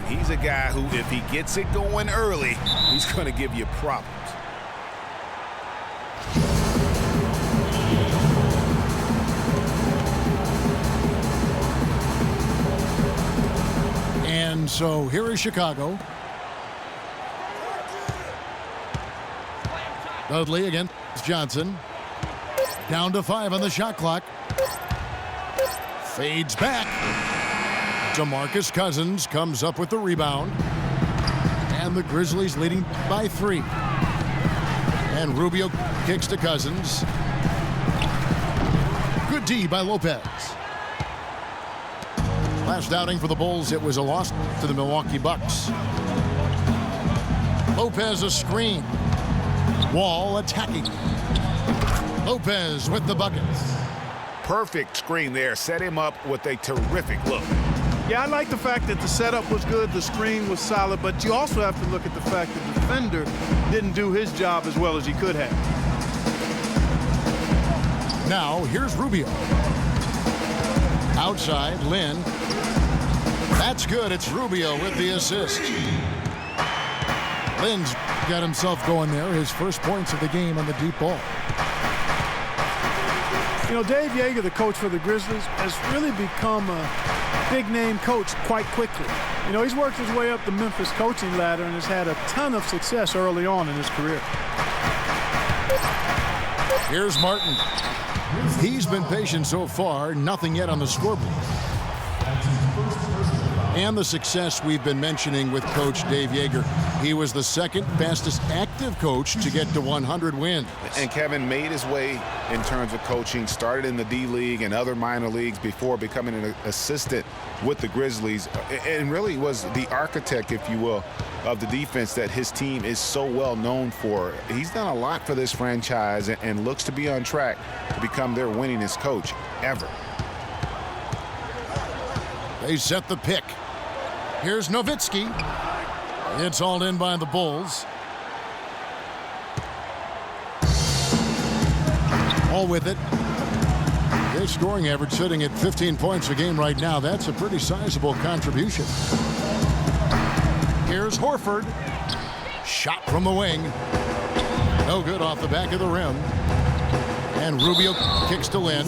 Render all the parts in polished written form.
He's a guy who, if he gets it going early, he's going to give you problems. And so here is Chicago. Dudley against Johnson. Down to 5 on the shot clock. Fades back. DeMarcus Cousins comes up with the rebound. And the Grizzlies leading by 3. And Rubio kicks to Cousins. Good D by Lopez. Last outing for the Bulls, it was a loss to the Milwaukee Bucks. Lopez a screen. Wall attacking. Lopez with the buckets. Perfect screen there. Set him up with a terrific look. Yeah, I like the fact that the setup was good, the screen was solid, but you also have to look at the fact that the defender didn't do his job as well as he could have. Now, here's Rubio. Outside, Lynn. That's good. It's Rubio with the assist. Lynn's got himself going there. His first points of the game on the deep ball. You know, Dave Yeager, the coach for the Grizzlies, has really become a big-name coach quite quickly. You know, he's worked his way up the Memphis coaching ladder and has had a ton of success early on in his career. Here's Martin. He's been patient so far. Nothing yet on the scoreboard. And the success we've been mentioning with Coach Dave Yeager. He was the second fastest active coach to get to 100 wins. And Kevin made his way in terms of coaching, started in the D-League and other minor leagues before becoming an assistant with the Grizzlies, and really was the architect, if you will, of the defense that his team is so well known for. He's done a lot for this franchise and looks to be on track to become their winningest coach ever. They set the pick. Here's Nowitzki. It's hauled in by the Bulls. All with it. His scoring average sitting at 15 points a game right now. That's a pretty sizable contribution. Here's Horford. Shot from the wing. No good off the back of the rim. And Rubio kicks to Lynn.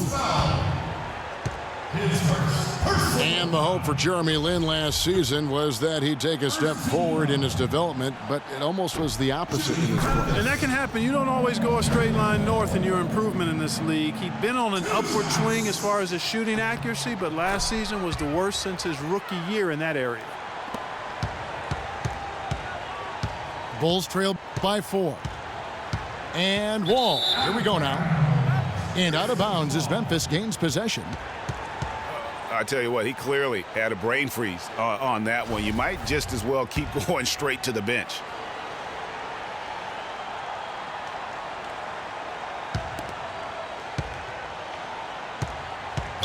And the hope for Jeremy Lin last season was that he'd take a step forward in his development, but it almost was the opposite in his play. And that can happen. You don't always go a straight line north in your improvement in this league. He'd been on an upward swing as far as his shooting accuracy, but last season was the worst since his rookie year in that area. Bulls trail by 4. And Wall. Here we go now. And out of bounds as Memphis gains possession. I tell you what, he clearly had a brain freeze on that one. You might just as well keep going straight to the bench.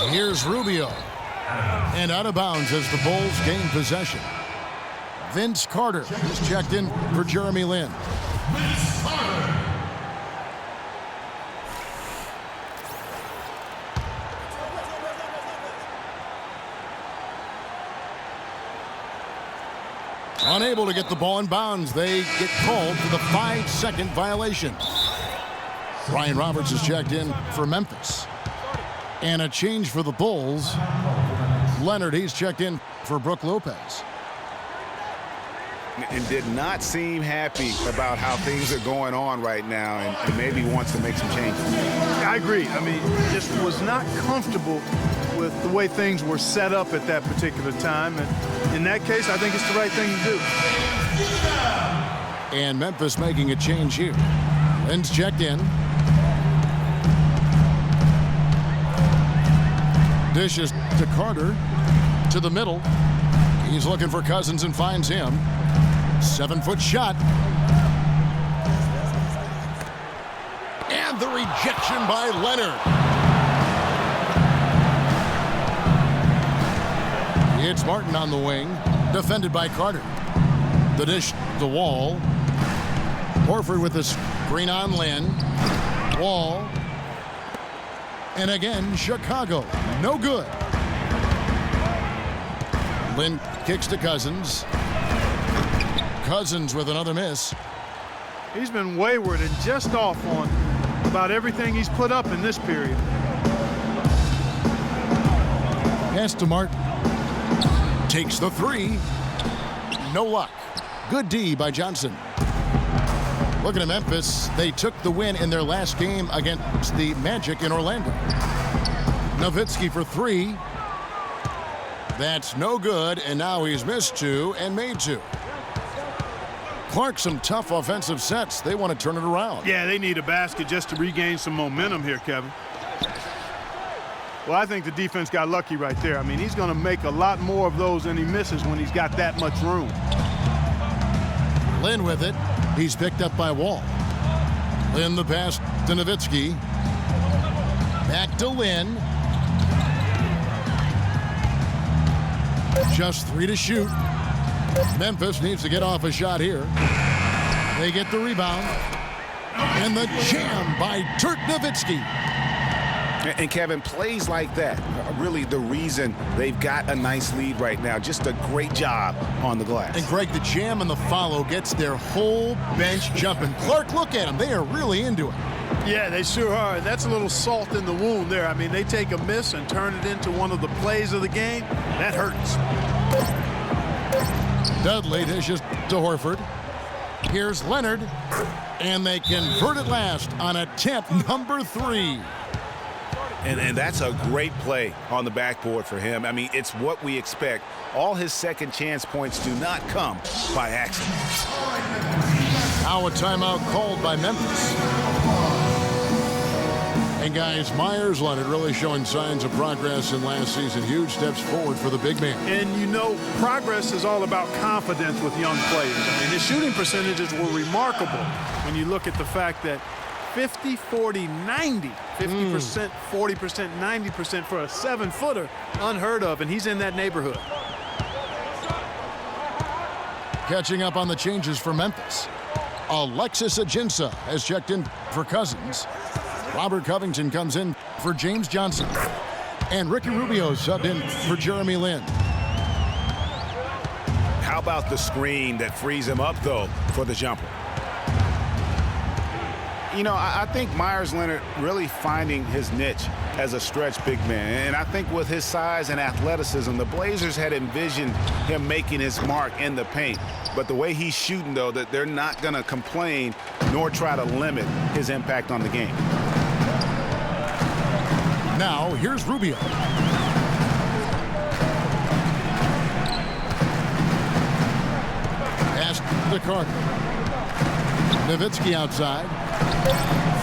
Here's Rubio. And out of bounds as the Bulls gain possession. Vince Carter is checked in for Jeremy Lin. Vince Carter. Unable to get the ball in bounds. They get called for the 5-second violation. Brian Roberts is checked in for Memphis. And a change for the Bulls. Leonard, he's checked in for Brook Lopez. And did not seem happy about how things are going on right now, and maybe wants to make some changes. I agree. I mean, just was not comfortable with the way things were set up at that particular time. And in that case, I think it's the right thing to do. And Memphis making a change here. Lynn's checked in. Dishes to Carter. To the middle. He's looking for Cousins and finds him. 7-foot shot. And the rejection by Leonard. It's Martin on the wing, defended by Carter. The dish, the Wall. Horford with the screen on Lynn. Wall. And again, Chicago. No good. Lynn kicks to Cousins. Cousins with another miss. He's been wayward and just off on about everything he's put up in this period. Pass to Martin. Takes the three. No luck. Good D by Johnson. Looking at Memphis, they took the win in their last game against the Magic in Orlando. Nowitzki for three. That's no good, and now he's missed two and made two. Clark, some tough offensive sets. They want to turn it around. Yeah, they need a basket just to regain some momentum here, Kevin. Well, I think the defense got lucky right there. I mean, he's going to make a lot more of those than he misses when he's got that much room. Lynn with it. He's picked up by Wall. Lynn the pass to Nowitzki. Back to Lynn. Just three to shoot. Memphis needs to get off a shot here. They get the rebound. And the jam by Dirk Nowitzki. And Kevin, plays like that are really the reason they've got a nice lead right now. Just a great job on the glass. And Greg, the jam and the follow gets their whole bench jumping. Clark, look at them. They are really into it. Yeah, they sure are. That's a little salt in the wound there. I mean, they take a miss and turn it into one of the plays of the game. That hurts. Dudley dishes to Horford. Here's Leonard. And they convert at last on attempt number 3. And that's a great play on the backboard for him. I mean, it's what we expect. All his second chance points do not come by accident. Now a timeout called by Memphis. And guys, Myers Leonard really showing signs of progress in last season. Huge steps forward for the big man. And you know, progress is all about confidence with young players. I mean, his shooting percentages were remarkable when you look at the fact that 50, 40, 90, 50%, 40%, 90% for a 7-footer, unheard of, and he's in that neighborhood. Catching up on the changes for Memphis. Alexis Ajinça has checked in for Cousins. Robert Covington comes in for James Johnson. And Ricky Rubio subbed in for Jeremy Lin. How about the screen that frees him up, though, for the jumper? You know, I think Myers Leonard really finding his niche as a stretch big man. And I think with his size and athleticism, the Blazers had envisioned him making his mark in the paint. But the way he's shooting, though, that they're not going to complain nor try to limit his impact on the game. Now, here's Rubio. Pass to Carter. Nowitzki outside.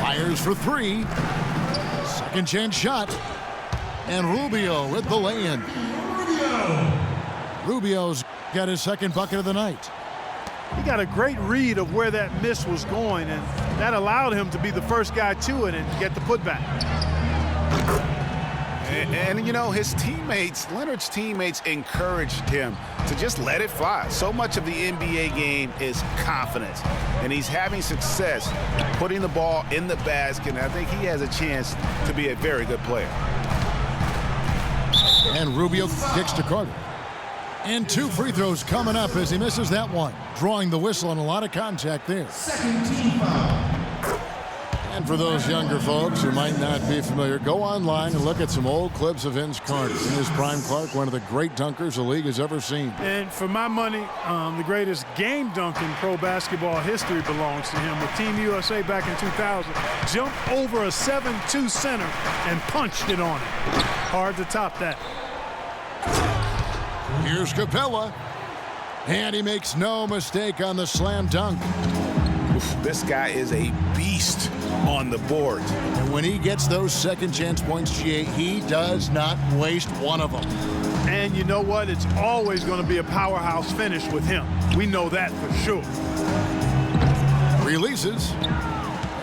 Fires for 3. Second chance shot. And Rubio with the lay-in. Rubio's got his second bucket of the night. He got a great read of where that miss was going, and that allowed him to be the first guy to it and get the putback. And you know, his teammates, Leonard's teammates, encouraged him to just let it fly. So much of the NBA game is confidence, and he's having success putting the ball in the basket, and I think he has a chance to be a very good player. And Rubio kicks to Carter. And 2 free throws coming up as he misses that one. Drawing the whistle and a lot of contact there. Second team foul. And for those younger folks who might not be familiar, go online and look at some old clips of Vince Carter. In his prime, Clark, one of the great dunkers the league has ever seen. And for my money, the greatest game dunk in pro basketball history belongs to him. With Team USA back in 2000, jumped over a 7-2 center and punched it on it. Hard to top that. Here's Capella. And he makes no mistake on the slam dunk. This guy is a beast on the board. And when he gets those second chance points, GA, he does not waste one of them. And you know what? It's always going to be a powerhouse finish with him. We know that for sure. Releases.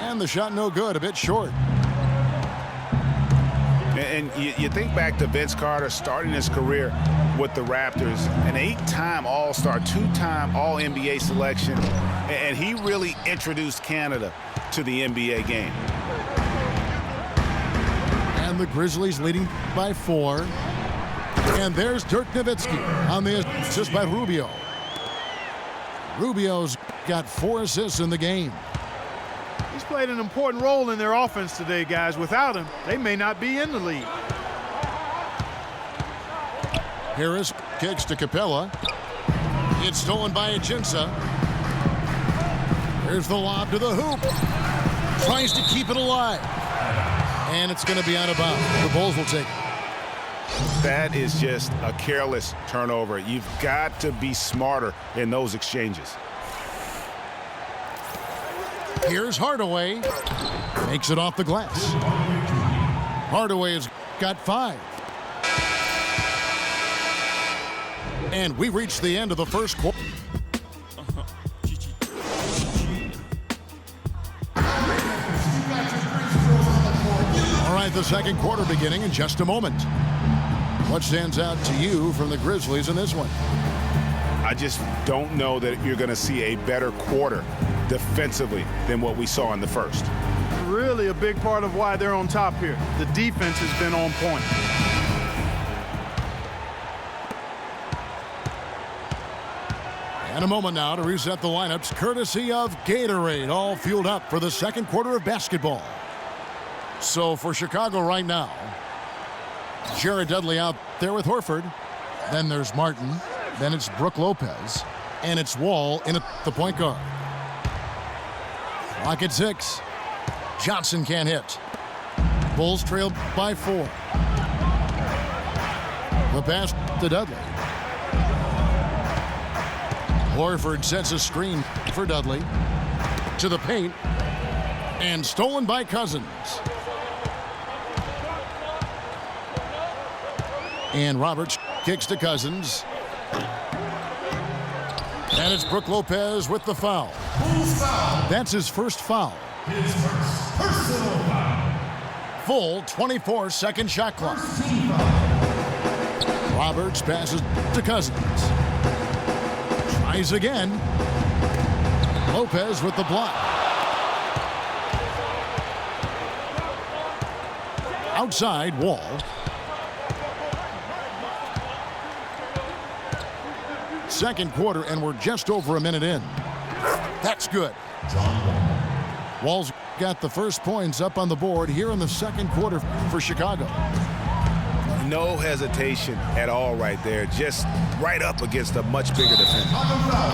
And the shot no good, a bit short. And you think back to Vince Carter starting his career with the Raptors, an 8-time All-Star, 2-time All-NBA selection, and he really introduced Canada to the NBA game. And the Grizzlies leading by 4. And there's Dirk Nowitzki on the assist by Rubio. Rubio's got 4 assists in the game. He's played an important role in their offense today, guys. Without him, they may not be in the league. Harris kicks to Capella. It's stolen by Achinsa. Here's the lob to the hoop. Tries to keep it alive. And it's going to be out of bounds. The Bulls will take it. That is just a careless turnover. You've got to be smarter in those exchanges. Here's Hardaway. Makes it off the glass. Hardaway has got 5. And we reached the end of the first quarter. All right, the second quarter beginning in just a moment. What stands out to you from the Grizzlies in this one? I just don't know that you're going to see a better quarter defensively than what we saw in the first. Really a big part of why they're on top here. The defense has been on point. And a moment now to reset the lineups, courtesy of Gatorade, all fueled up for the second quarter of basketball. So for Chicago right now, Jared Dudley out there with Horford. Then there's Martin. Then it's Brook Lopez. And it's Wall in at the point guard. Clock at 6. Johnson can't hit. Bulls trail by 4. The pass to Dudley. Horford sets a screen for Dudley. To the paint. And stolen by Cousins. And Roberts kicks to Cousins. And it's Brook Lopez with the foul. That's his first foul. His first personal foul. Full 24-second shot clock. Roberts passes to Cousins. Tries again. Lopez with the block. Outside, Wall. Second quarter, and we're just over a minute in. That's good. Wall's got the first points up on the board here in the second quarter for Chicago. No hesitation at all right there. Just right up against a much bigger defender.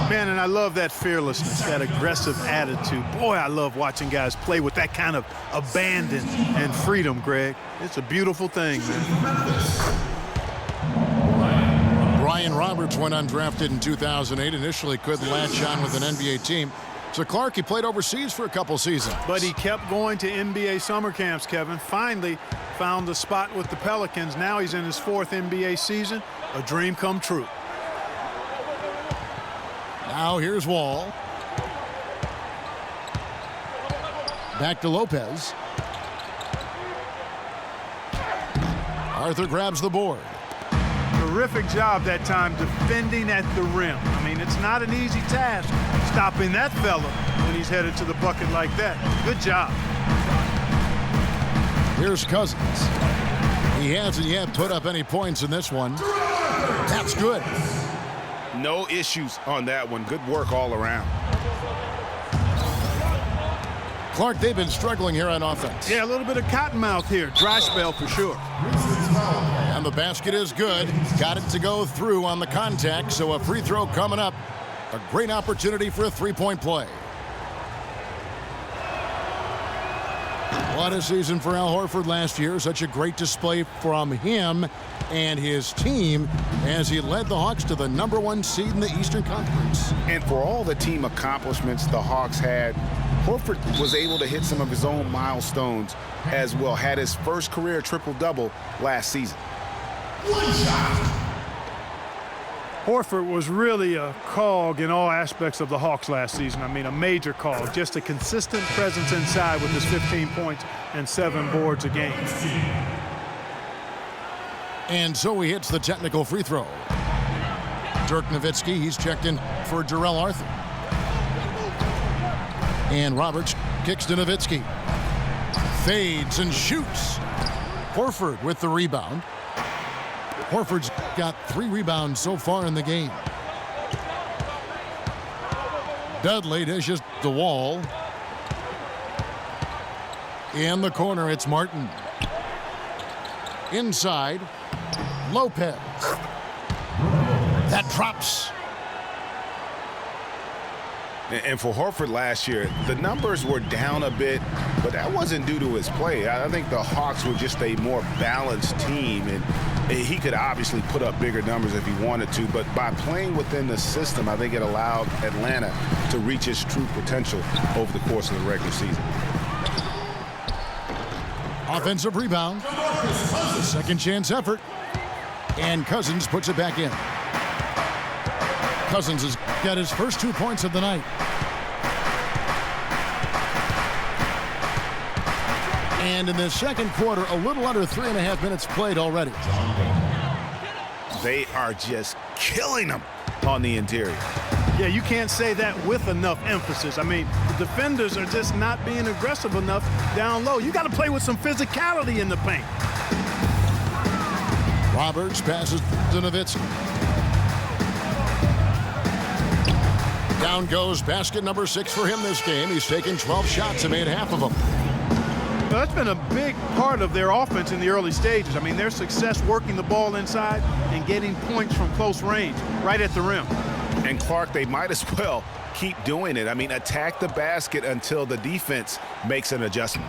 Man, and I love that fearlessness, that aggressive attitude. Boy, I love watching guys play with that kind of abandon and freedom, Greg. It's a beautiful thing, man. Brian Roberts went undrafted in 2008. Initially couldn't latch on with an NBA team. So Clark, he played overseas for a couple seasons. But he kept going to NBA summer camps, Kevin. Finally found a spot with the Pelicans. Now he's in his 4th NBA season. A dream come true. Now here's Wall. Back to Lopez. Arthur grabs the board. Terrific job that time defending at the rim. I mean, it's not an easy task stopping that fella when he's headed to the bucket like that. Good job. Here's Cousins. He hasn't yet put up any points in this one. That's good. No issues on that one. Good work all around. Clark, they've been struggling here on offense. Yeah, a little bit of cottonmouth here. Dry spell for sure. And the basket is good. Got it to go through on the contact, so a free throw coming up. A great opportunity for a three-point play. What a season for Al Horford last year. Such a great display from him and his team as he led the Hawks to the #1 seed in the Eastern Conference. And for all the team accomplishments the Hawks had, Horford was able to hit some of his own milestones as well. Had his first career triple-double last season. One shot. Horford was really a cog in all aspects of the Hawks last season. I mean, a major cog. Just a consistent presence inside with his 15 points and 7 boards a game. And so he hits the technical free throw. Dirk Nowitzki, he's checked in for Jarrell Arthur. And Roberts kicks to Nowitzki. Fades and shoots. Horford with the rebound. Horford's got 3 rebounds so far in the game. Dudley dishes the Wall. In the corner, it's Martin. Inside, Lopez. That drops. And for Horford last year, the numbers were down a bit, but that wasn't due to his play. I think the Hawks were just a more balanced team, and he could obviously put up bigger numbers if he wanted to, but by playing within the system, I think it allowed Atlanta to reach its true potential over the course of the regular season. Offensive rebound. Second chance effort. And Cousins puts it back in. Cousins has got his first 2 points of the night. And in the second quarter, a little under 3.5 minutes played already. They are just killing them on the interior. Yeah, you can't say that with enough emphasis. I mean, the defenders are just not being aggressive enough down low. You got to play with some physicality in the paint. Roberts passes to Nowitzki. Down goes basket number 6 for him this game. He's taken 12 shots and made half of them. Well, that's been a big part of their offense in the early stages. I mean, their success working the ball inside and getting points from close range, right at the rim. And Clark, they might as well keep doing it. I mean, attack the basket until the defense makes an adjustment.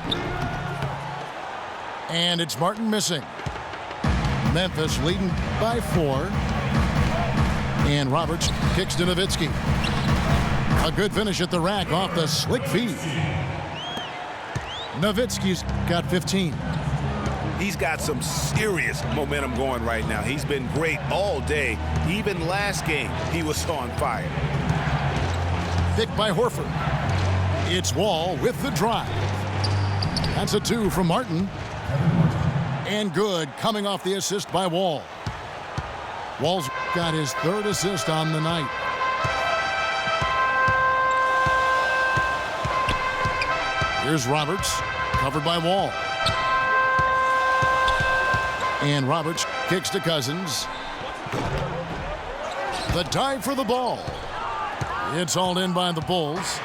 And it's Martin missing. Memphis leading by 4. And Roberts kicks to Nowitzki. A good finish at the rack off the slick feed. Nowitzki's got 15. He's got some serious momentum going right now. He's been great all day. Even last game, he was on fire. Thick by Horford. It's Wall with the drive. That's a 2 from Martin. And good coming off the assist by Wall. Wall's got his 3rd assist on the night. Here's Roberts, covered by Wall. And Roberts kicks to Cousins. The dive for the ball. It's hauled in by the Bulls.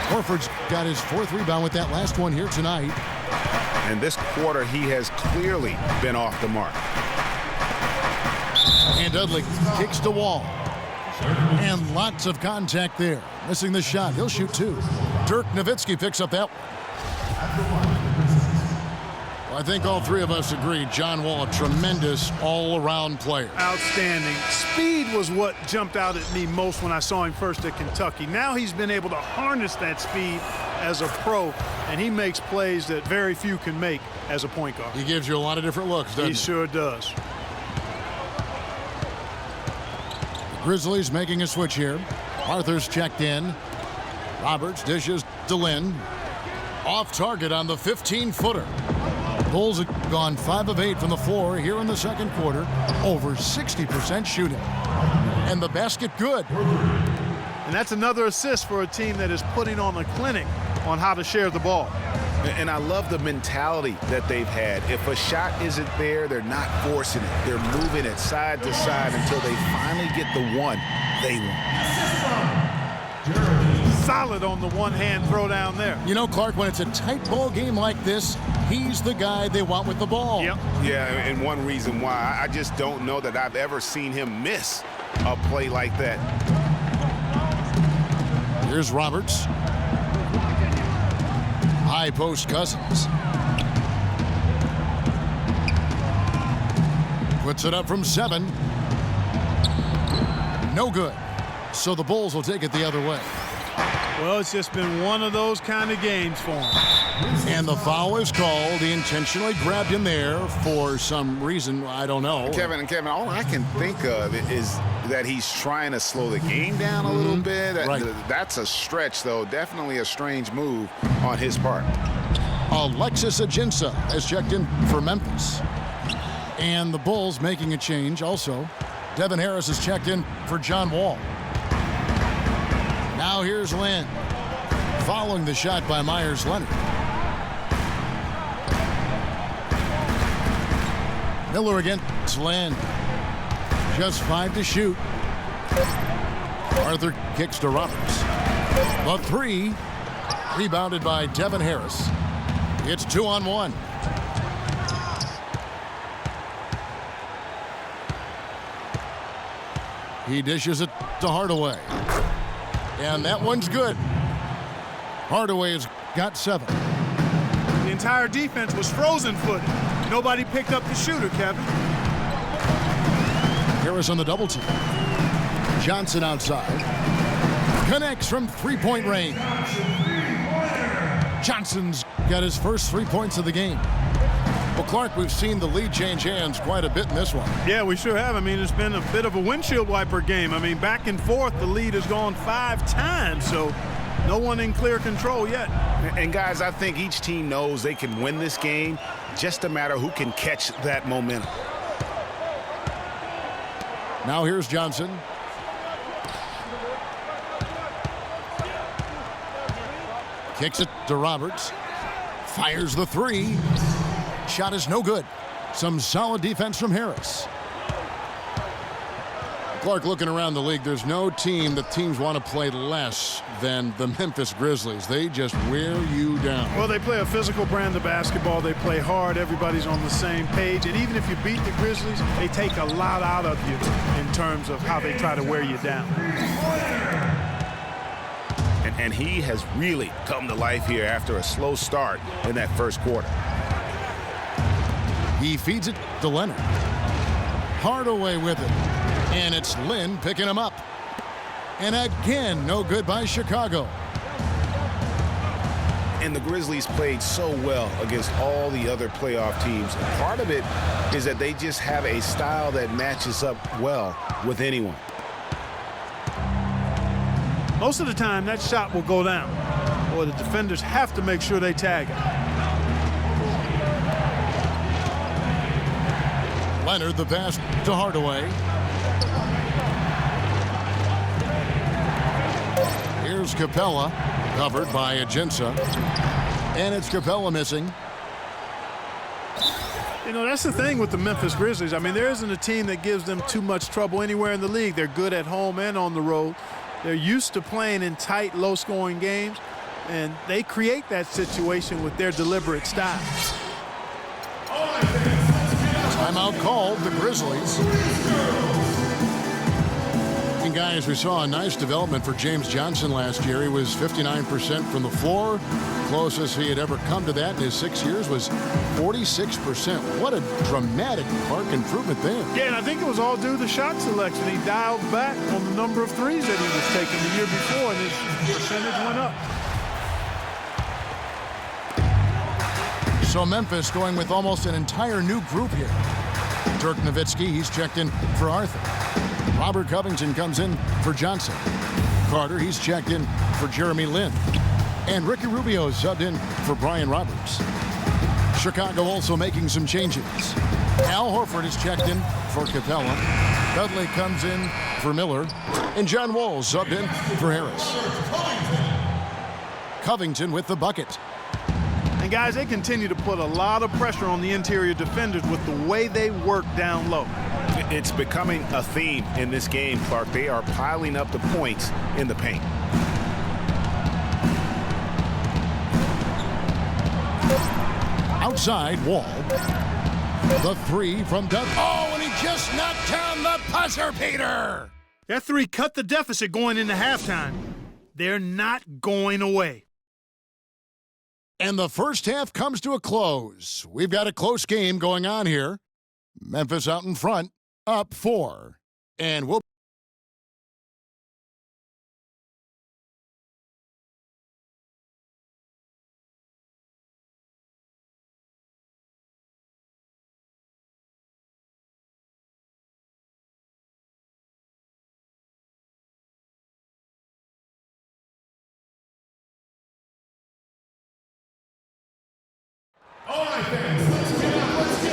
Horford's got his 4th rebound with that last one here tonight. And this quarter, he has clearly been off the mark. And Dudley kicks to Wall. And lots of contact there. Missing the shot. He'll shoot 2. Dirk Nowitzki picks up that. Well, I think all 3 of us agree John Wall, a tremendous all-around player. Outstanding. Speed was what jumped out at me most when I saw him first at Kentucky. Now he's been able to harness that speed as a pro, and he makes plays that very few can make as a point guard. He gives you a lot of different looks, doesn't he? He sure does. The Grizzlies making a switch here. Arthur's checked in. Roberts dishes to Lynn. Off target on the 15-footer. Bulls have gone 5 of 8 from the floor here in the second quarter. Over 60% shooting. And the basket good. And that's another assist for a team that is putting on a clinic on how to share the ball. And I love the mentality that they've had. If a shot isn't there, they're not forcing it. They're moving it side to side until they finally get the one they want. Solid on the one-hand throw down there. You know, Clark, when it's a tight ball game like this, he's the guy they want with the ball. Yep. Yeah, and one reason why, I just don't know that I've ever seen him miss a play like that. Here's Roberts. High post Cousins. Puts it up from 7. No good. So the Bulls will take it the other way. Well, it's just been one of those kind of games for him. And the foul is called. He intentionally grabbed him there for some reason. I don't know. Kevin, all I can think of is that he's trying to slow the game down a little bit. Right. That's a stretch, though. Definitely a strange move on his part. Alexis Ajinça has checked in for Memphis. And the Bulls making a change also. Devin Harris has checked in for John Wall. Now here's Lynn. Following the shot by Myers Leonard. Miller against Lynn. Just 5 to shoot. Arthur kicks to Roberts. The three, rebounded by Devin Harris. It's 2-on-1. He dishes it to Hardaway. And that one's good. Hardaway's got 7. The entire defense was frozen-footed. Nobody picked up the shooter, Kevin. Harris on the double team. Johnson outside. Connects from three-point range. Johnson's got his first 3 points of the game. Well, Clark, we've seen the lead change hands quite a bit in this one. Yeah, we sure have. I mean, it's been a bit of a windshield wiper game. I mean, back and forth, the lead has gone 5 times, so no one in clear control yet. And guys, I think each team knows they can win this game, just a matter who can catch that momentum. Now here's Johnson. Kicks it to Roberts. Fires the three. Shot is no good. Some solid defense from Harris. Clark, looking around the league, there's no team that teams want to play less than the Memphis Grizzlies. They just wear you down. Well, they play a physical brand of basketball. They play hard. Everybody's on the same page. And even if you beat the Grizzlies, they take a lot out of you in terms of how they try to wear you down. And he has really come to life here after a slow start in that first quarter. He feeds it to Leonard. Hardaway with it. And it's Lynn picking him up. And again, no good by Chicago. And the Grizzlies played so well against all the other playoff teams. And part of it is that they just have a style that matches up well with anyone. Most of the time, that shot will go down, or the defenders have to make sure they tag it. Leonard, the pass to Hardaway. Here's Capella, covered by Ajinça. And it's Capella missing. You know, that's the thing with the Memphis Grizzlies. I mean, there isn't a team that gives them too much trouble anywhere in the league. They're good at home and on the road. They're used to playing in tight, low-scoring games, and they create that situation with their deliberate style. Timeout called, the Grizzlies. And guys, we saw a nice development for James Johnson last year. He was 59% from the floor. Closest he had ever come to that in his 6 years was 46%. What a dramatic Clark improvement there. Yeah, and I think it was all due to shot selection. He dialed back on the number of threes that he was taking the year before, and his percentage went up. So Memphis going with almost an entire new group here. Dirk Nowitzki, he's checked in for Arthur. Robert Covington comes in for Johnson. Carter, he's checked in for Jeremy Lin. And Ricky Rubio subbed in for Brian Roberts. Chicago also making some changes. Al Horford is checked in for Capella. Dudley comes in for Miller. And John Wall subbed in for Harris. Covington with the bucket. And guys, they continue to put a lot of pressure on the interior defenders with the way they work down low. It's becoming a theme in this game, Clark. They are piling up the points in the paint. Outside, Wall. The three from Doug. Oh, and he just knocked down the buzzer beater. That three cut the deficit going into halftime. They're not going away. And the first half comes to a close. We've got a close game going on here. Memphis out in front, up 4. And we'll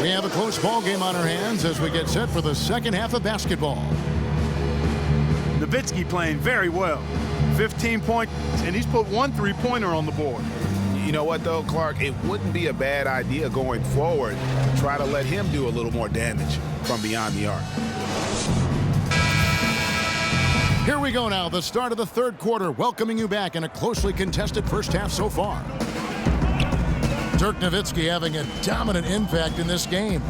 We have a close ball game on our hands as we get set for the second half of basketball. Nowitzki playing very well. 15 points, and he's put 1 3-pointer on the board. You know what, though, Clark? It wouldn't be a bad idea going forward to try to let him do a little more damage from beyond the arc. Here we go now, the start of the third quarter, welcoming you back in a closely contested first half so far. Dirk Nowitzki having a dominant impact in this game.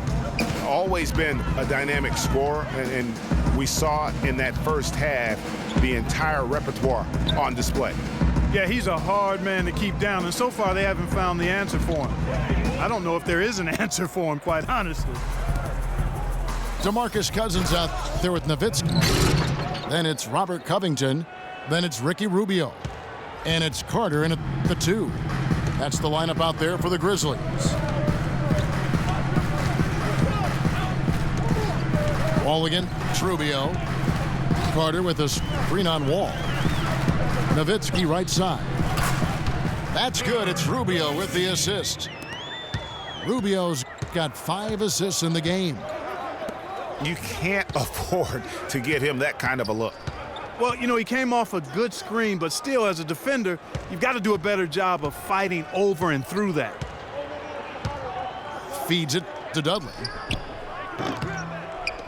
Always been a dynamic scorer, and we saw in that first half the entire repertoire on display. Yeah, he's a hard man to keep down, and so far they haven't found the answer for him. I don't know if there is an answer for him, quite honestly. DeMarcus Cousins out there with Nowitzki. Then it's Robert Covington. Then it's Ricky Rubio. And it's Carter in at the 2. That's the lineup out there for the Grizzlies. Wall again, it's Rubio. Carter with a screen on Wall. Nowitzki right side. That's good. It's Rubio with the assist. Rubio's got 5 assists in the game. You can't afford to give him that kind of a look. Well, you know, he came off a good screen, but still, as a defender, you've got to do a better job of fighting over and through that. Feeds it to Dudley.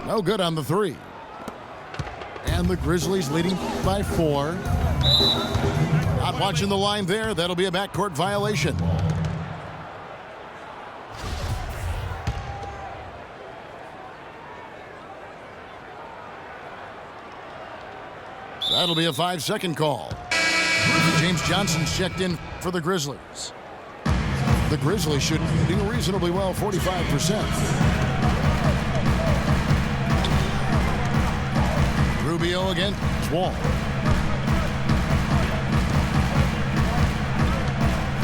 No good on the 3. And the Grizzlies leading by 4. Not watching the line there. That'll be a backcourt violation. That'll be a 5-second call. James Johnson's checked in for the Grizzlies. The Grizzlies should do reasonably well, 45%. Rubio again, Wall.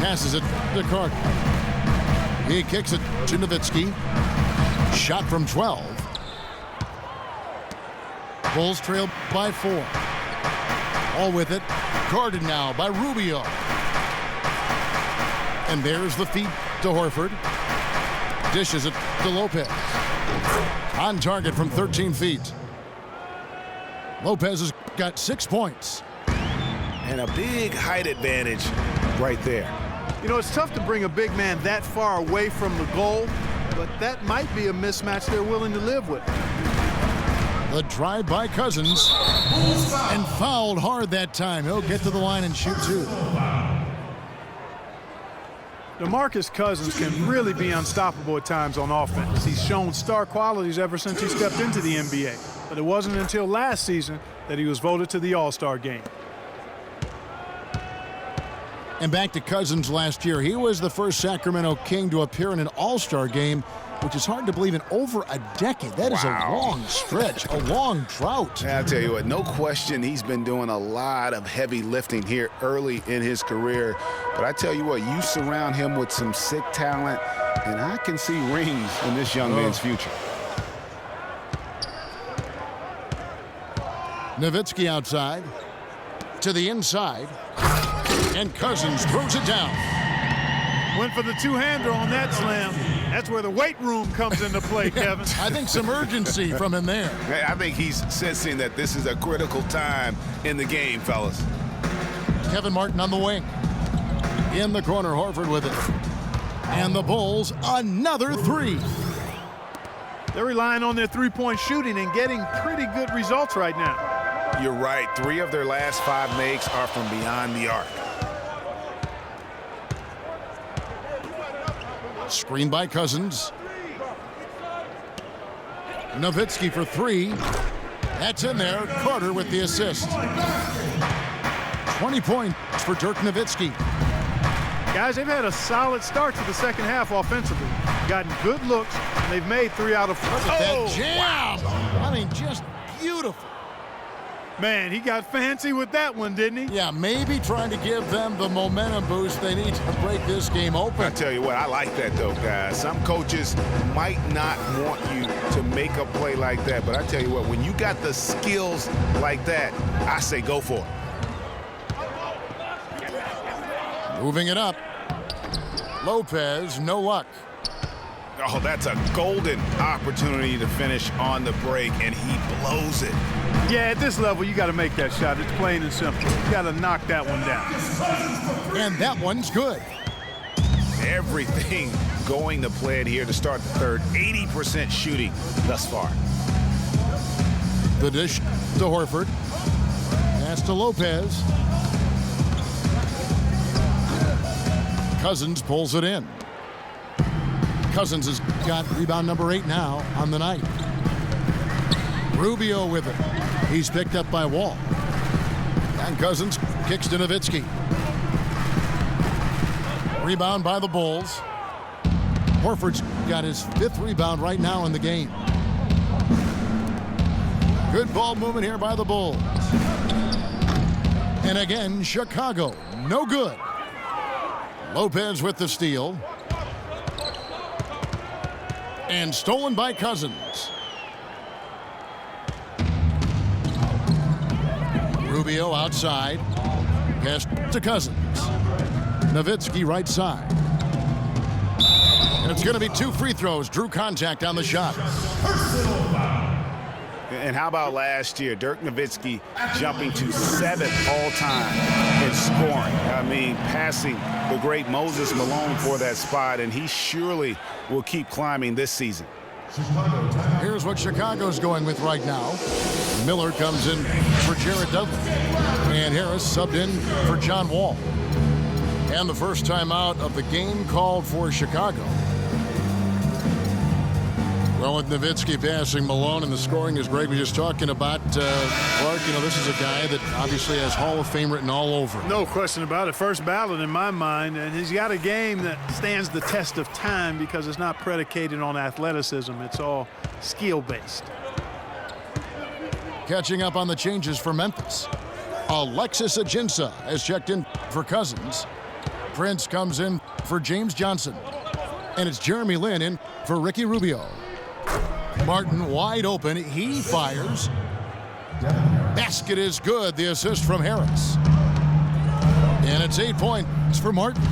Passes it to Carter. He kicks it to Nowitzki. Shot from 12. Bulls trail by 4. All with it. Guarded now by Rubio. And there's the feed to Horford. Dishes it to Lopez. On target from 13 feet. Lopez has got 6 points. And a big height advantage right there. You know, it's tough to bring a big man that far away from the goal, but that might be a mismatch they're willing to live with. The drive by Cousins, and fouled hard that time. He'll get to the line and shoot 2. DeMarcus Cousins can really be unstoppable at times on offense. He's shown star qualities ever since he stepped into the NBA, but it wasn't until last season that he was voted to the All-Star game. And back to Cousins last year, he was the first Sacramento King to appear in an All-Star game, which is hard to believe in over a decade. That is a long stretch, a long drought. I'll tell you what, no question he's been doing a lot of heavy lifting here early in his career. But I tell you what, you surround him with some sick talent, and I can see rings in this young man's future. Nowitzki outside, to the inside, and Cousins throws it down. Went for the two-hander on that slam. That's where the weight room comes into play, Kevin. I think some urgency from him there. I think he's sensing that this is a critical time in the game, fellas. Kevin Martin on the wing. In the corner, Horford with it. And the Bulls, another 3. They're relying on their three-point shooting and getting pretty good results right now. You're right. 3 of their last 5 makes are from beyond the arc. Screen by Cousins. Nowitzki for 3. That's in there. Carter with the assist. 20 points for Dirk Nowitzki. Guys, they've had a solid start to the second half offensively. Gotten good looks, and they've made 3 out of 4. That jam! Wow. I mean, just beautiful. Man, he got fancy with that one, didn't he? Yeah, maybe trying to give them the momentum boost they need to break this game open. I tell you what, I like that, though, guys. Some coaches might not want you to make a play like that, but I tell you what, when you got the skills like that, I say go for it. Moving it up. Lopez, no luck. Oh, that's a golden opportunity to finish on the break, and he blows it. Yeah, at this level, you got to make that shot. It's plain and simple. You got to knock that one down. And that one's good. Everything going to plan here to start the third. 80% shooting thus far. The dish to Horford. Pass to Lopez. Cousins pulls it in. Cousins has got rebound number 8 now on the night. Rubio with it. He's picked up by Wall. And Cousins kicks to Nowitzki. Rebound by the Bulls. Horford's got his 5th rebound right now in the game. Good ball movement here by the Bulls. And again, Chicago, no good. Lopez with the steal. And stolen by Cousins. Rubio outside. Pass to Cousins. Nowitzki right side. And it's going to be 2 free throws. Drew contact on the shot. And how about last year? Dirk Nowitzki jumping to 7th all-time in scoring. I mean, passing the great Moses Malone for that spot, and he surely will keep climbing this season. Here's what Chicago's going with right now. Miller comes in for Jared Dudley. And Harris subbed in for John Wall. And the first timeout of the game called for Chicago. Well, with Nowitzki passing Malone, and the scoring, as Greg was just talking about, Clark, you know, this is a guy that obviously has Hall of Fame written all over. No question about it. First ballot in my mind, and he's got a game that stands the test of time because it's not predicated on athleticism. It's all skill-based. Catching up on the changes for Memphis. Alexis Ajinça has checked in for Cousins. Prince comes in for James Johnson. And it's Jeremy Lin in for Ricky Rubio. Martin wide open. He fires. Basket is good. The assist from Harris. And it's 8 points for Martin.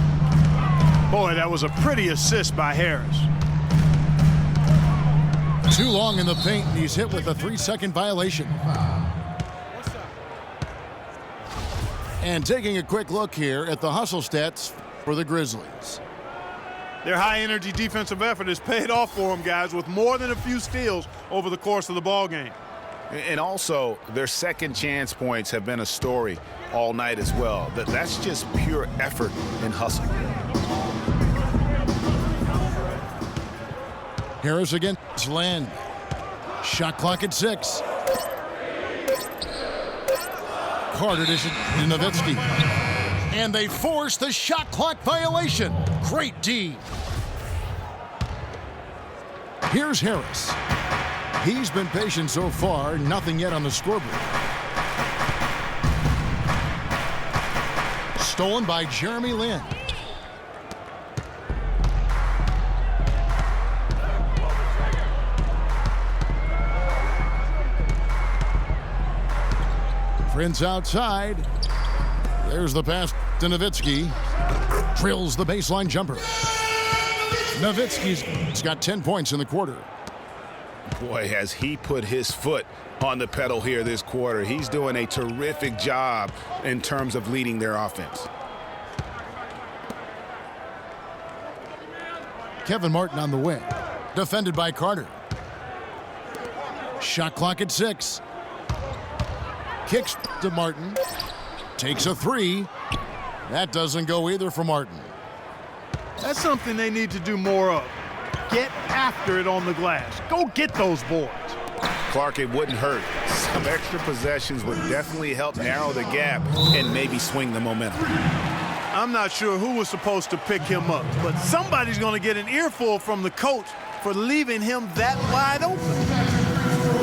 Boy, that was a pretty assist by Harris. Too long in the paint, and he's hit with a 3-second violation. And taking a quick look here at the hustle stats for the Grizzlies. Their high-energy defensive effort has paid off for them, guys, with more than a few steals over the course of the ball game. And also, their second chance points have been a story all night as well. That's just pure effort and hustle. Harris against Land. Shot clock at 6. Carter to Nowitzki. And they force the shot clock violation. Great D. Here's Harris. He's been patient so far. Nothing yet on the scoreboard. Stolen by Jeremy Lin. Prince outside. There's the pass to Nowitzki. Drills the baseline jumper. Nowitzki's got 10 points in the quarter. Boy, has he put his foot on the pedal here this quarter. He's doing a terrific job in terms of leading their offense. Kevin Martin on the wing. Defended by Carter. Shot clock at 6. Kicks to Martin. Takes a 3. That doesn't go either for Martin. That's something they need to do more of. Get after it on the glass. Go get those boards. Clark, it wouldn't hurt. Some extra possessions would definitely help narrow the gap and maybe swing the momentum. I'm not sure who was supposed to pick him up, but somebody's going to get an earful from the coach for leaving him that wide open.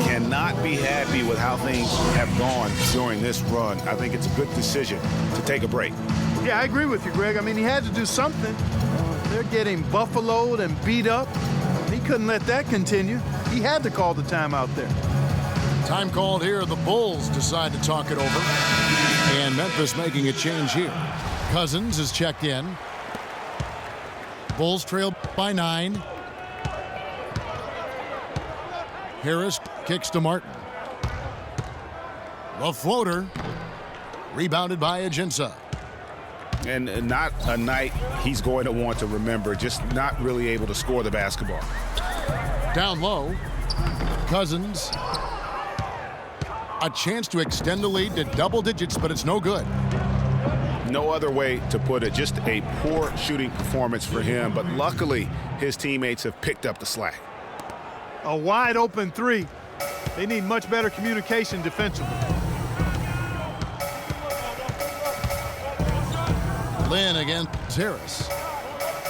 Cannot be happy with how things have gone during this run. I think it's a good decision to take a break. Yeah, I agree with you, Greg. I mean, he had to do something. They're getting buffaloed and beat up. He couldn't let that continue. He had to call the timeout there. Time called here. The Bulls decide to talk it over. And Memphis making a change here. Cousins is checked in. Bulls trail by 9. Harris kicks to Martin. The floater. Rebounded by Ajinça. And not a night he's going to want to remember, just not really able to score the basketball. Down low. Cousins. A chance to extend the lead to double digits, but it's no good. No other way to put it. Just a poor shooting performance for him, but luckily his teammates have picked up the slack. A wide open three. They need much better communication defensively. Lynn against Harris.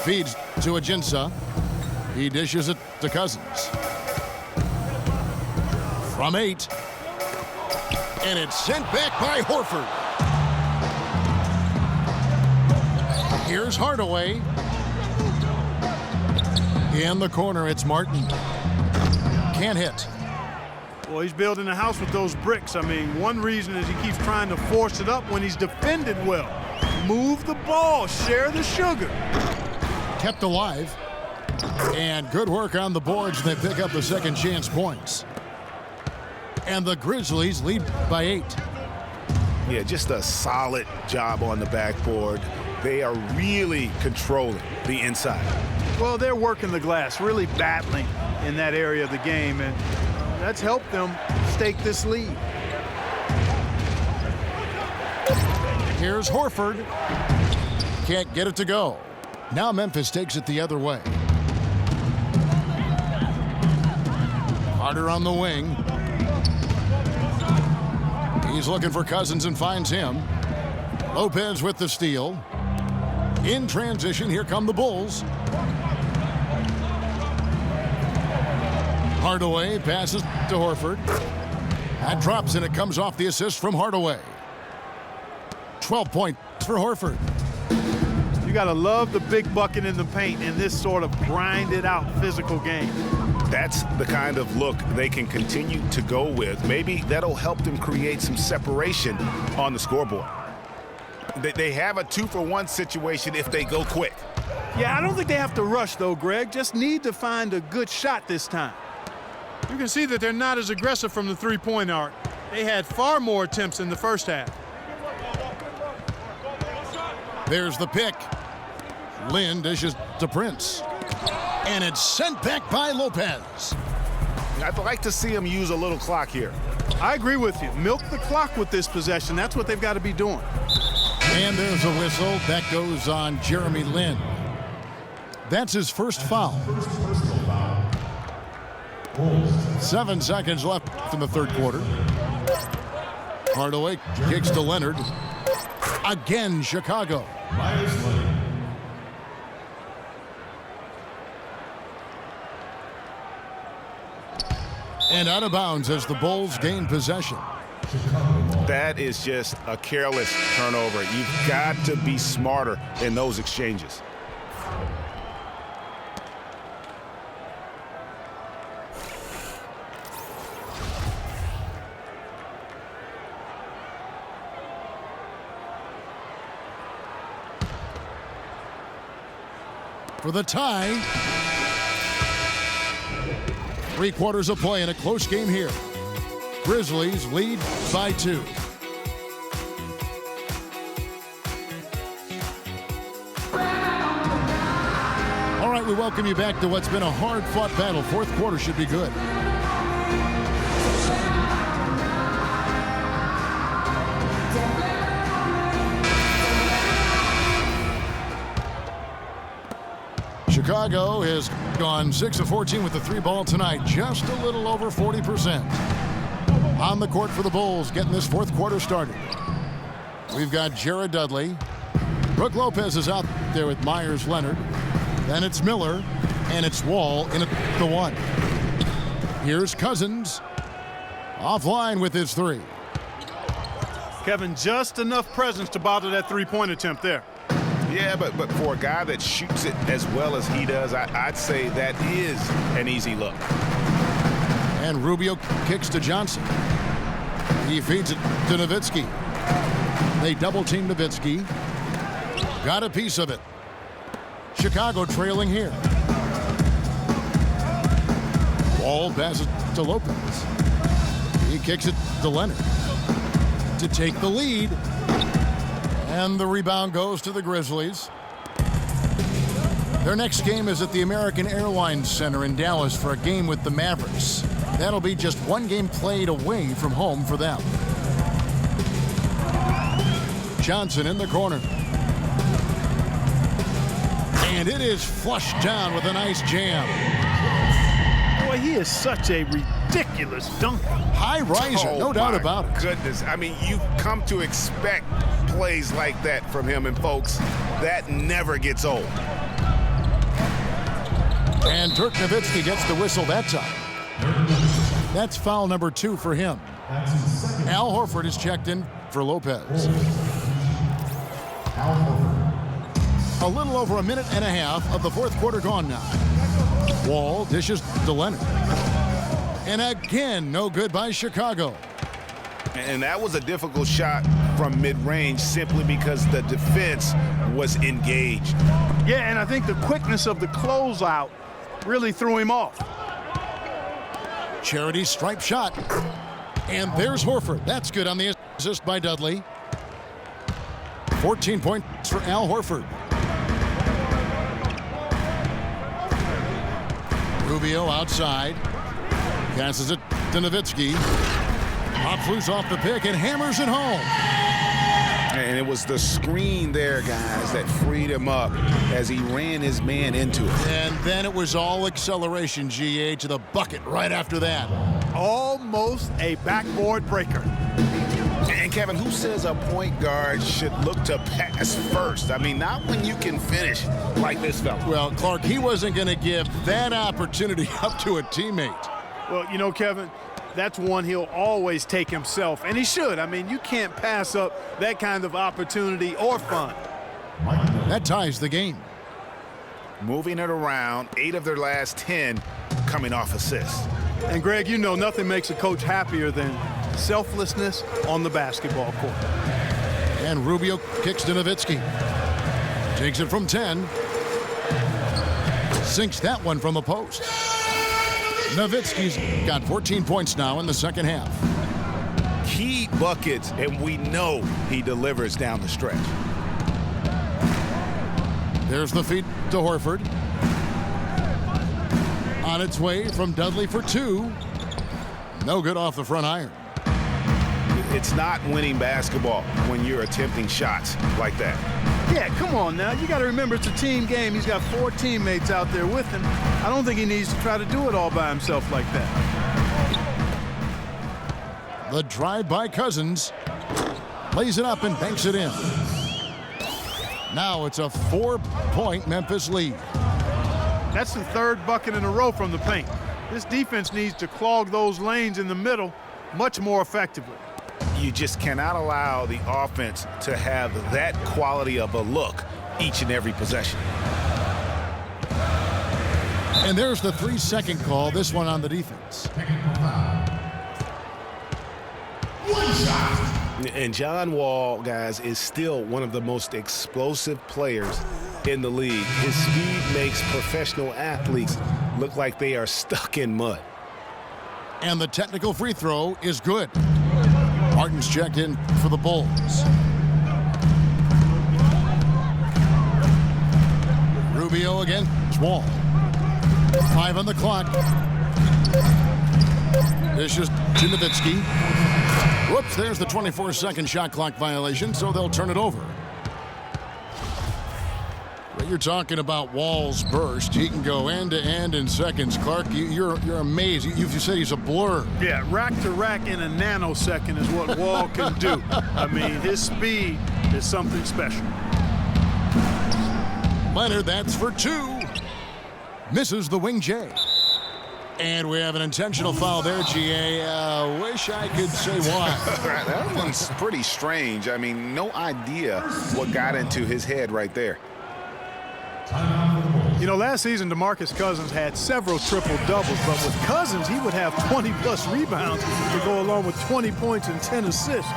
Feeds to Ajinça. He dishes it to Cousins. From 8. And it's sent back by Horford. Here's Hardaway. In the corner, it's Martin. Can't hit. Well, he's building a house with those bricks. I mean, one reason is he keeps trying to force it up when he's defended well. Move the ball, share the sugar. Kept alive. And good work on the boards. They pick up the second chance points. And the Grizzlies lead by 8. Yeah, just a solid job on the backboard. They are really controlling the inside. Well, they're working the glass, really battling in that area of the game, and that's helped them stake this lead. Here's Horford. Can't get it to go. Now Memphis takes it the other way. Harder on the wing. He's looking for Cousins and finds him. Lopez with the steal. In transition, here come the Bulls. Hardaway passes to Horford. That drops and it comes off the assist from Hardaway. 12 points for Horford. You got to love the big bucket in the paint in this sort of grinded out physical game. That's the kind of look they can continue to go with. Maybe that'll help them create some separation on the scoreboard. They have a 2-for-1 situation if they go quick. Yeah, I don't think they have to rush, though, Greg. Just need to find a good shot this time. You can see that they're not as aggressive from the three-point arc. They had far more attempts in the first half. There's the pick. Lynn dishes to Prince. And it's sent back by Lopez. I'd like to see him use a little clock here. I agree with you. Milk the clock with this possession. That's what they've got to be doing. And there's a whistle. That goes on Jeremy Lin. That's his first foul. 7 seconds left in the third quarter. Hardaway kicks to Leonard. Again, Chicago. And out of bounds as the Bulls gain possession. That is just a careless turnover. You've got to be smarter in those exchanges. For the tie. 3 quarters of play in a close game here. Grizzlies lead by 2. All right, we welcome you back to what's been a hard-fought battle. Fourth quarter should be good. Chicago has gone 6 of 14 with the 3 ball tonight, just a little over 40%. On the court for the Bulls, getting this fourth quarter started. We've got Jared Dudley. Brook Lopez is out there with Myers Leonard. Then it's Miller, and it's Wall in at the 1. Here's Cousins. Offline with his 3. Kevin, just enough presence to bother that three-point attempt there. Yeah, but for a guy that shoots it as well as he does, I'd say that is an easy look. And Rubio kicks to Johnson. He feeds it to Nowitzki. They double-team Nowitzki. Got a piece of it. Chicago trailing here. Wall passes to Lopez. He kicks it to Leonard to take the lead. And the rebound goes to the Grizzlies. Their next game is at the American Airlines Center in Dallas for a game with the Mavericks. That'll be just one game played away from home for them. Johnson in the corner. And it is flushed down with a nice jam. Boy, he is such a ridiculous dunker. High riser, no doubt about it. Goodness, I mean, you come to expect plays like that from him, and folks, that never gets old. And Dirk Nowitzki gets the whistle that time. That's foul number 2 for him. Al Horford is checked in for Lopez. A little over a minute and a half of the fourth quarter gone now. Wall dishes to Leonard. And again, no good by Chicago. And that was a difficult shot from mid-range simply because the defense was engaged. Yeah, and I think the quickness of the closeout really threw him off. Charity stripe shot. And there's Horford. That's good on the assist by Dudley. 14 points for Al Horford. Rubio outside. Passes it to Nowitzki. Pops loose off the pick and hammers it home. And it was the screen there, guys, that freed him up as he ran his man into it. And then it was all acceleration, GA, to the bucket right after that. Almost a backboard breaker. And Kevin, who says a point guard should look to pass first? I mean, not when you can finish like this fella. Well, Clark, he wasn't going to give that opportunity up to a teammate. Well, you know, Kevin, that's one he'll always take himself, and he should. I mean, you can't pass up that kind of opportunity or fun. That ties the game. Moving it around, 8 of their last 10 coming off assists. And, Greg, you know nothing makes a coach happier than selflessness on the basketball court. And Rubio kicks to Nowitzki. Takes it from 10. Sinks that one from the post. Nowitzki's got 14 points now in the second half. Key buckets, and we know he delivers down the stretch. There's the feed to Horford. On its way from Dudley for 2. No good off the front iron. It's not winning basketball when you're attempting shots like that. Yeah, come on now. You got to remember it's a team game. He's got 4 teammates out there with him. I don't think he needs to try to do it all by himself like that. The drive by Cousins. Lays it up and banks it in. Now it's a 4-point Memphis lead. That's the 3rd bucket in a row from the paint. This defense needs to clog those lanes in the middle much more effectively. You just cannot allow the offense to have that quality of a look each and every possession. And there's the 3-second call, this one on the defense. One shot. And John Wall, guys, is still one of the most explosive players in the league. His speed makes professional athletes look like they are stuck in mud. And the technical free throw is good. Martin's checked in for the Bulls. Rubio against Wall. 5 on the clock. This is to Nowitzki. Whoops, there's the 24-second shot clock violation, so they'll turn it over. Well, you're talking about Wall's burst. He can go end to end in seconds. Clark, you're amazed. You said he's a blur. Yeah, rack to rack in a nanosecond is what Wall can do. I mean, his speed is something special. Leonard, that's for 2. Misses the wing J. And we have an intentional foul there, GA. Wish I could say why. That one's pretty strange. I mean, no idea what got into his head right there. You know, last season, DeMarcus Cousins had several triple-doubles, but with Cousins, he would have 20-plus rebounds to go along with 20 points and 10 assists.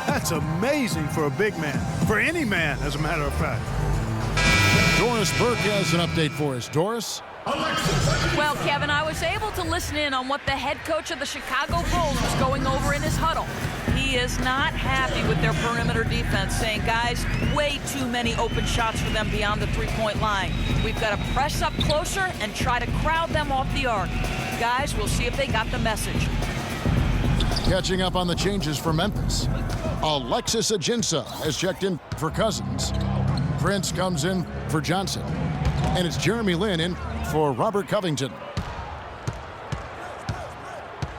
That's amazing for a big man, for any man, as a matter of fact. Doris Burke has an update for us. Doris? Well, Kevin, I was able to listen in on what the head coach of the Chicago Bulls was going over in his huddle. He He is not happy with their perimeter defense, saying, guys, way too many open shots for them beyond the three-point line. We've got to press up closer and try to crowd them off the arc. Guys, we'll see if they got the message. Catching up on the changes for Memphis. Alexis Ajinça has checked in for Cousins. Prince comes in for Johnson. And it's Jeremy Lin in for Robert Covington.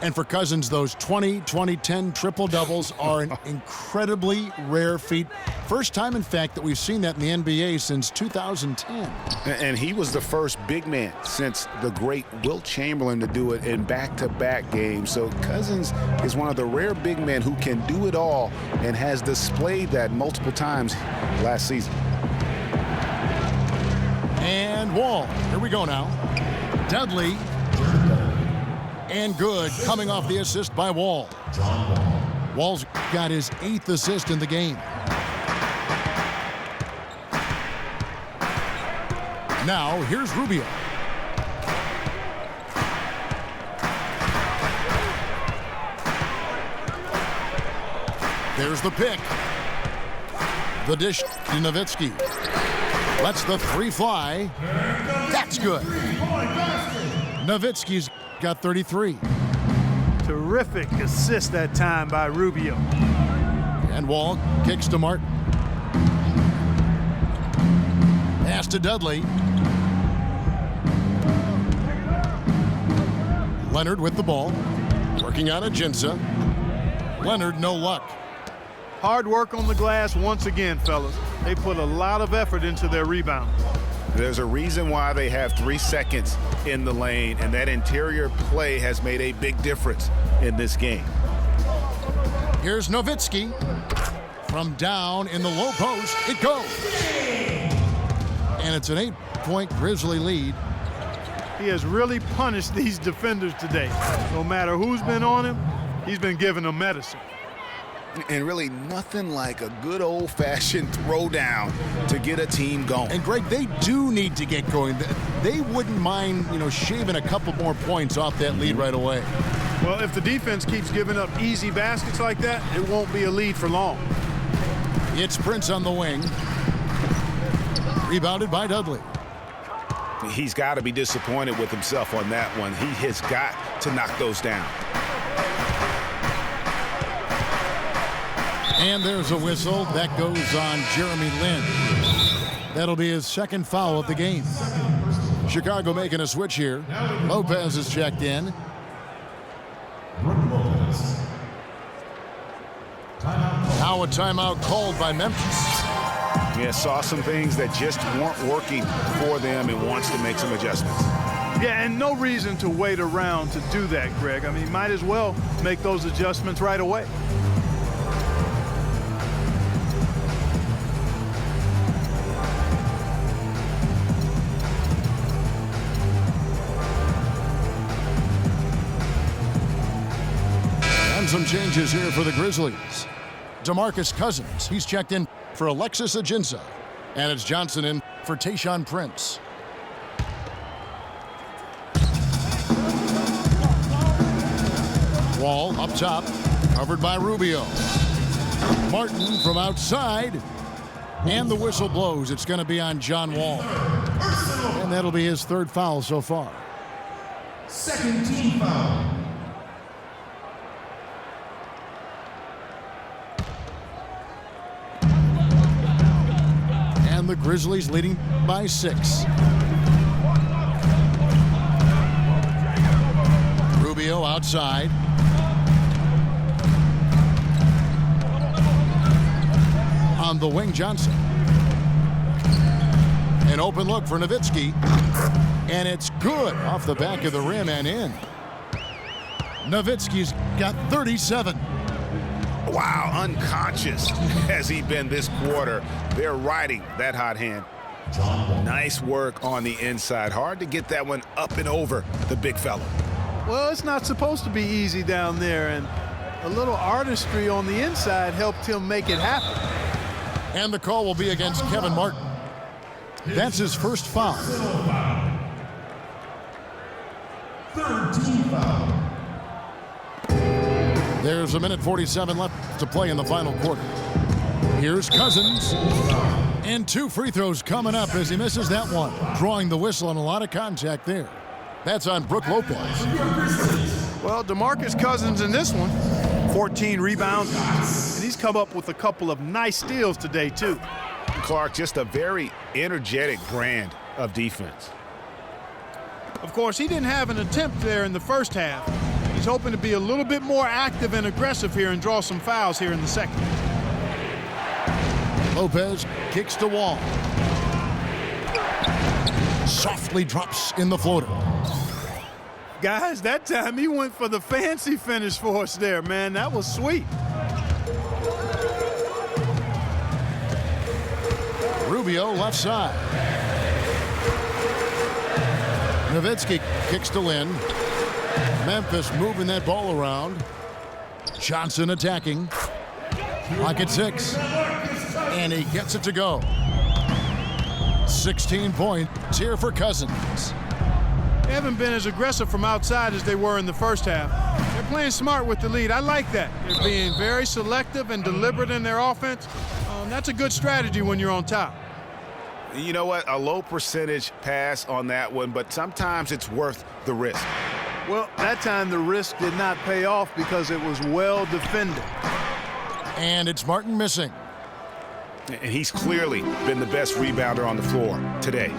And for Cousins, those 20-20-10 triple-doubles are an incredibly rare feat. First time, in fact, that we've seen that in the NBA since 2010. And he was the first big man since the great Wilt Chamberlain to do it in back-to-back games. So Cousins is one of the rare big men who can do it all and has displayed that multiple times last season. And Wall. Here we go now. Dudley. And good, coming off the assist by Wall. Wall's got his 8th assist in the game. Now, here's Rubio. There's the pick. The dish to Nowitzki. Lets the three fly. That's good. Nowitzki's got 33. Terrific assist that time by Rubio. And Wall kicks to Martin. Pass to Dudley. Leonard with the ball. Working on Ajinça. Leonard, no luck. Hard work on the glass once again, fellas. They put a lot of effort into their rebound. There's a reason why they have 3 seconds in the lane, and that interior play has made a big difference in this game. Here's Nowitzki. From down in the low post, it goes. And it's an 8-point Grizzly lead. He has really punished these defenders today. No matter who's been on him, he's been giving them medicine. And really nothing like a good old-fashioned throwdown to get a team going. And Greg, they do need to get going. They wouldn't mind, shaving a couple more points off that lead right away. Well, if the defense keeps giving up easy baskets like that, it won't be a lead for long. It's Prince on the wing. Rebounded by Dudley. He's got to be disappointed with himself on that one. He has got to knock those down. And there's a whistle. That goes on Jeremy Lin. That'll be his second foul of the game. Chicago making a switch here. Lopez is checked in. Now a timeout called by Memphis. Yeah, saw some things that just weren't working for them and wants to make some adjustments. Yeah, and no reason to wait around to do that, Greg. I mean, might as well make those adjustments right away. Some changes here for the Grizzlies. DeMarcus Cousins, he's checked in for Alexis Ajinça. And it's Johnson in for Tayshaun Prince. Wall up top, covered by Rubio. Martin from outside. And the whistle blows. It's going to be on John Wall. And that'll be his 3rd foul so far. Second team foul. The Grizzlies leading by 6. Rubio outside. On the wing, Johnson. An open look for Nowitzki. And it's good off the back of the rim and in. Nowitzki's got 37. Wow, unconscious has he been this quarter. They're riding that hot hand. Nice work on the inside. Hard to get that one up and over the big fella. Well, it's not supposed to be easy down there, and a little artistry on the inside helped him make it happen. And the call will be against Kevin Martin. That's his first foul. 3rd team foul. There's a minute 47 left to play in the final quarter. Here's Cousins. And 2 free throws coming up as he misses that one. Drawing the whistle on a lot of contact there. That's on Brook Lopez. Well, DeMarcus Cousins in this one, 14 rebounds, and he's come up with a couple of nice steals today, too. Clark, just a very energetic brand of defense. Of course, he didn't have an attempt there in the first half. He's hoping to be a little bit more active and aggressive here and draw some fouls here in the second. Lopez kicks the wall. Softly drops in the floater. Guys, that time he went for the fancy finish for us there, man. That was sweet. Rubio left side. Nowitzki kicks to Lynn. Memphis moving that ball around. Johnson attacking. Clock at 6. And he gets it to go. 16 points here for Cousins. They haven't been as aggressive from outside as they were in the first half. They're playing smart with the lead. I like that. They're being very selective and deliberate in their offense. That's a good strategy when you're on top. You know what? A low percentage pass on that one, but sometimes it's worth the risk. Well, that time the risk did not pay off because it was well defended. And it's Martin missing. And he's clearly been the best rebounder on the floor today.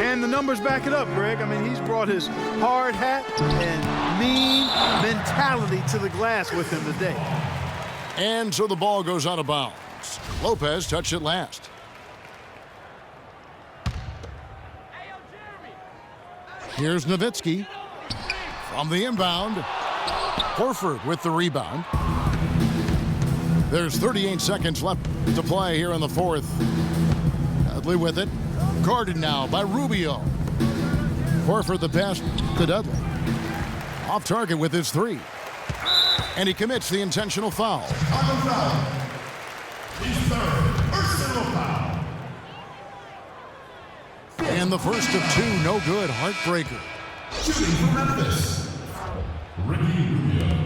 And the numbers back it up, Greg. I mean, he's brought his hard hat and mean mentality to the glass with him today. And so the ball goes out of bounds. Lopez touched it last. Here's Nowitzki from the inbound. Horford with the rebound. There's 38 seconds left to play here in the fourth. Dudley with it. Guarded now by Rubio. Horford the pass to Dudley. Off target with his 3. And he commits the intentional foul. His third personal foul. And the first of 2, no good, heartbreaker. Shooting for Memphis, Ricky Rubio.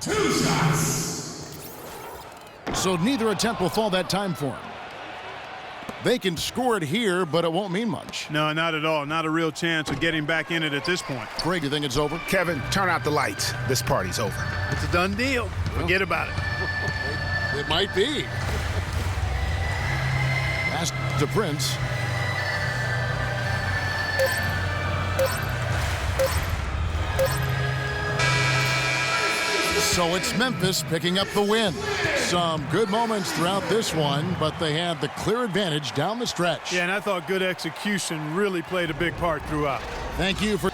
2 shots. So neither attempt will fall that time for him. They can score it here, but it won't mean much. No, not at all. Not a real chance of getting back in it at this point. Greg, you think it's over? Kevin, turn out the lights. This party's over. It's a done deal. Forget about it. It might be. Pass to Prince. So it's Memphis picking up the win. Some good moments throughout this one, but they had the clear advantage down the stretch. Yeah, and I thought good execution really played a big part throughout. Thank you for